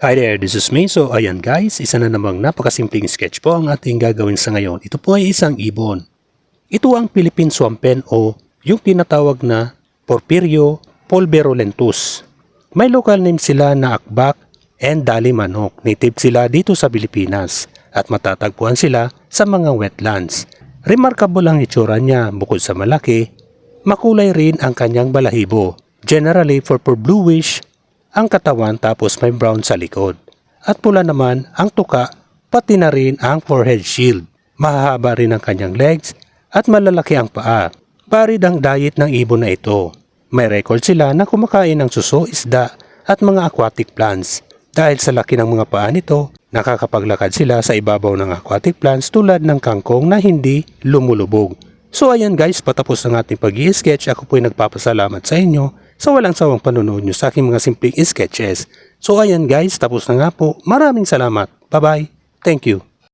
Hi there, this is me. So ayan guys, isa na namang napakasimpleng sketch po ang ating gagawin sa ngayon. Ito po ay isang ibon. Ito ang Philippine Swampen o yung tinatawag na Porphyrio pulverulentus. May local name sila na akbak and dali manok. Native sila dito sa Pilipinas at matatagpuan sila sa mga wetlands. Remarkable ang itsura niya bukod sa malaki, makulay rin ang kanyang balahibo. Generally purple bluish ang katawan tapos may brown sa likod. At pula naman ang tuka pati na rin ang forehead shield. Mahahaba rin ang kanyang legs at malalaki ang paa. Varied ang diet ng ibon na ito. May record sila na kumakain ng suso, isda at mga aquatic plants. Dahil sa laki ng mga paa nito, nakakapaglakad sila sa ibabaw ng aquatic plants tulad ng kangkong na hindi lumulubog. So ayan guys, patapos ng ating pag-i-sketch. Ako po'y nagpapasalamat sa inyo sa walang sawang panonood nyo sa aking mga simpleng sketches. So ayan guys, tapos na nga po. Maraming salamat. Bye bye. Thank you.